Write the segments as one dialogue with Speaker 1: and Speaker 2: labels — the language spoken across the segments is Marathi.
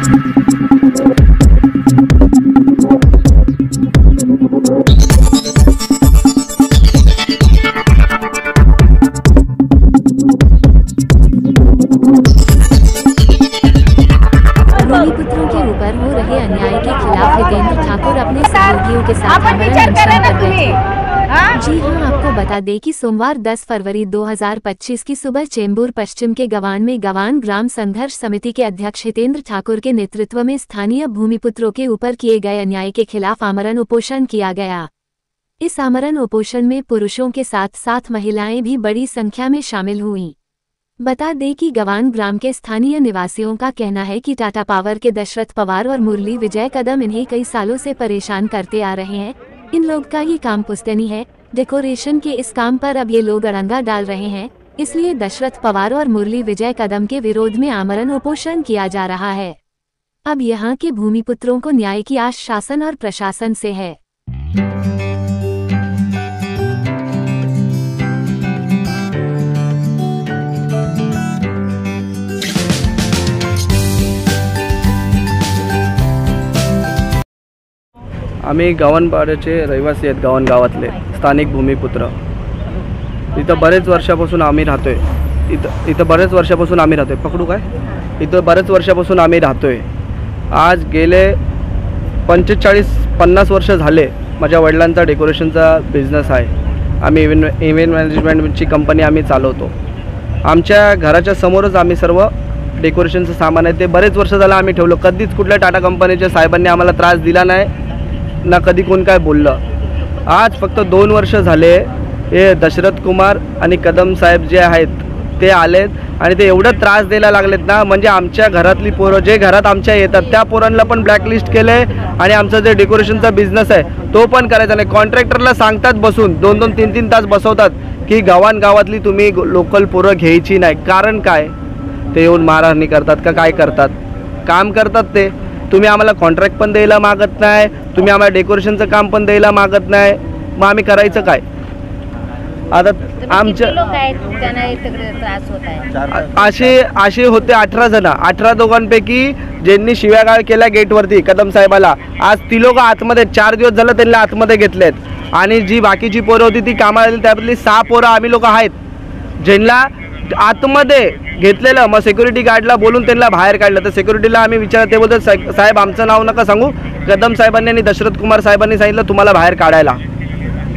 Speaker 1: भूमिपुत्रों के ऊपर हो रहे अन्याय के खिलाफ हितेंद्र ठाकुर अपने सहयोगियों के साथ अनशन पर बैठे। जी हाँ, आपको बता दें कि सोमवार 10 फरवरी 2025 की सुबह चेंबूर पश्चिम के गवान में गवान ग्राम संघर्ष समिति के अध्यक्ष हितेंद्र ठाकुर के नेतृत्व में स्थानीय भूमिपुत्रों के ऊपर किए गए अन्याय के खिलाफ आमरण उपोषण किया गया। इस आमरण उपोषण में पुरुषों के साथ साथ महिलाएं भी बड़ी संख्या में शामिल हुईं। बता दें कि गवान ग्राम के स्थानीय निवासियों का कहना है कि टाटा पावर के दशरथ पवार और मुरली विजय कदम इन्हें कई सालों से परेशान करते आ रहे हैं। इन लोग का ये काम पुश्तैनी है। डेकोरेशन के इस काम पर अब ये लोग अड़ंगा डाल रहे हैं, इसलिए दशरथ पवार और मुरली विजय कदम के विरोध में आमरण उपोषण किया जा रहा है। अब यहाँ के भूमिपुत्रों को न्याय की आस शासन और प्रशासन से है।
Speaker 2: आम्ही गव्हाणपाड्याचे रहिवासी आहेत, गव्हाण गावातले स्थानिक भूमिपुत्र। इथं बरेच वर्षापासून आम्ही राहतोय। इथं बरेच वर्षापासून आम्ही राहतोय। पकडू काय? इथं बरेच वर्षापासून आम्ही राहतोय। आज गेले 45-50 वर्ष झाले माझ्या वडिलांचा डेकोरेशनचा बिझनेस आहे। आम्ही इव्हेंट मॅनेजमेंटची कंपनी आम्ही चालवतो। आमच्या घराच्या समोरच आम्ही सर्व डेकोरेशनचं सामान आहे ते बरेच वर्ष झालं आम्ही ठेवलं। कधीच कुठल्या टाटा कंपनीच्या साहेबांनी आम्हाला त्रास दिला नाही ना कधी कोण काय बोललं। आज फक्त 2 वर्ष झाले हे दशरथ कुमार आणि कदम साहेब जे आहेत ते आलेत आणि ते एवढं त्रास द्यायला लागलेत ना, म्हणजे आमच्या घरातली पोरं जे घरात आमच्या येतात त्या पोरांना पण ब्लॅकलिस्ट केले आणि आमचा जे डेकोरेशनचा बिझनेस आहे तो पण करायचा नाही। कॉन्ट्रॅक्टरला सांगतात बसून 2-2, 3-3 तास बसवतात की गव्हाण गावातली तुम्ही लोकल पोरं घ्यायची नाही। कारण काय? ते येऊन मारहाणी करतात का काय करतात? काम करतात ते। तुम्ही आम्हाला कॉन्ट्रॅक्ट पण द्यायला मागत नाही, तुम्ही आम्हाला डेकोरेशनचं काम पण द्यायला मागत नाही, मग आम्ही करायचं काय? आता आमच्या असे होते 18 जण। 18 दोघांपैकी ज्यांनी शिव्यागाळ केल्या गेटवरती कदम साहेबाला, आज ती लोक आतमध्ये 4 दिवस झालं त्यांना आतमध्ये घेतलेत आणि जी बाकीची पोरं होती ती कामाला आली त्यापैकी 6 पोरं आम्ही लोक आहेत ज्यांना आतमध्ये घेतलेलं। मग सिक्युरिटी गार्डला बोलून त्यांना बाहेर काढलं। तर सिक्युरिटीला आम्ही विचारलं, ते बोलतात साहेब आमचं नाव नका सांगू, कदम साहेबांनी आणि दशरथ कुमार साहेबांनी सांगितलं तुम्हाला बाहेर काढायला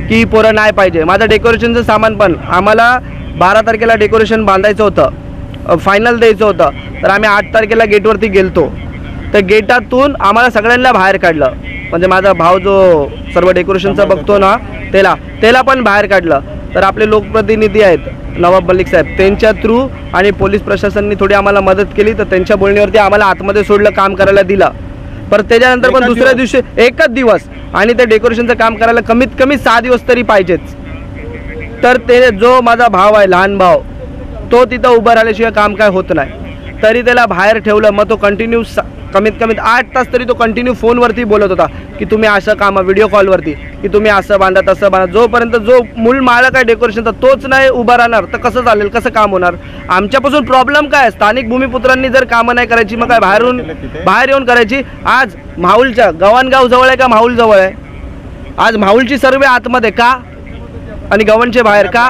Speaker 2: की पोरं नाही पाहिजे। माझं डेकोरेशनचं सामान पण आम्हाला 12 तारखेला डेकोरेशन बांधायचं होतं, फायनल द्यायचं होतं। तर आम्ही 8 तारखेला गेटवरती गेलतो, तर गेटातून आम्हाला सगळ्यांना बाहेर काढलं। म्हणजे माझा भाऊ जो सर्व डेकोरेशनचं बघतो ना त्याला पण बाहेर काढलं। तर आपले लोकप्रतिनिधी आहेत नवाब मलिक साहेब, त्यांच्या थ्रू आणि पोलीस प्रशासनाने थोडी आम्हाला मदत केली। तर त्यांच्या बोलण्यावरती आम्हाला आतमध्ये सोडलं, काम करायला दिलं। पर त्याच्यानंतर पण दुसऱ्या दिवशी एकच दिवस आणि ते डेकोरेशनचं काम करायला कमीत कमी 6 दिवस तरी पाहिजेच। तर ते जो माझा भाव आहे, लहान भाव, तो तिथं उभं राहिल्याशिवाय काम काय होत नाही। तरी त्याला बाहेर ठेवलं। मग तो कंटिन्यू कमीत कमी 8 तास तरी तो कंटिन्यू फोनवरती बोलत होता की तुम्ही असं काम, व्हिडिओ कॉलवरती की तुम्ही असं बांधा तसं बांधा। जोपर्यंत जो मूळ मालक आहे डेकोरेशनचा तोच नाही उभा राहणार तर कसं चालेल, कसं काम होणार? आमच्यापासून प्रॉब्लेम काय? स्थानिक भूमिपुत्रांनी जर कामं नाही करायची मग काय बाहेर येऊन करायची? आज माहुलच्या गव्हाणगाव जवळ आहे का माहुल जवळ आहे? आज माहुलची सर्वे आतमध्ये का आणि गव्हाणचे बाहेर का?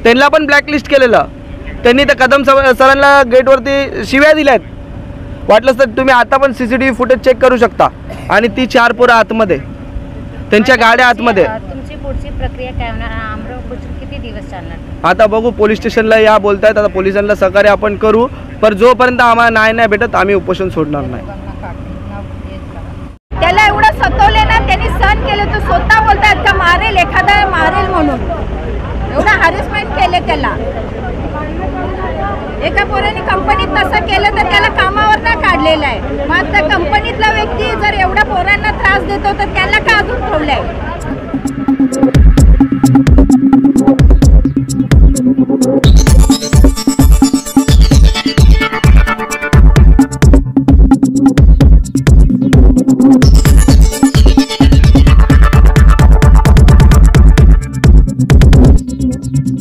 Speaker 2: त्यांना पण ब्लॅकलिस्ट केलेलं त्यांनी। तर कदम सरांना गेटवरती शिव्या दिल्यात। वाटलंच तर तुम्ही आता पण CCTV फुटेज चेक करू शकता। आणि ती 4 पोरं आतमध्ये, त्यांच्या गाड्या आतमध्ये।
Speaker 3: तुमची पुढची प्रक्रिया काय होणार? आमरण उपोषण किती दिवस चालणार?
Speaker 2: आता बघू, पोलीस स्टेशनला या बोलतायत, आता पोलिसांना सहकार्य आपण करू। पण जोपर्यंत आम्हाला नाही भेटत आम्ही उपोषण सोडणार नाही।
Speaker 4: त्याला एवढं सतवले ना, त्यांनी सहन केलं, तो स्वतः बोलतात का मारेल, एखादा मारेल म्हणून एवढं हॅरेसमेंट केले त्याला। एका पोराने कंपनीत तसं केलं तर त्याला कामावर ना काढलेलं आहे। मग त्या कंपनीतला व्यक्ती जर एवढ्या पोरांना त्रास देतो तर त्याला का अजून ठेवलंय?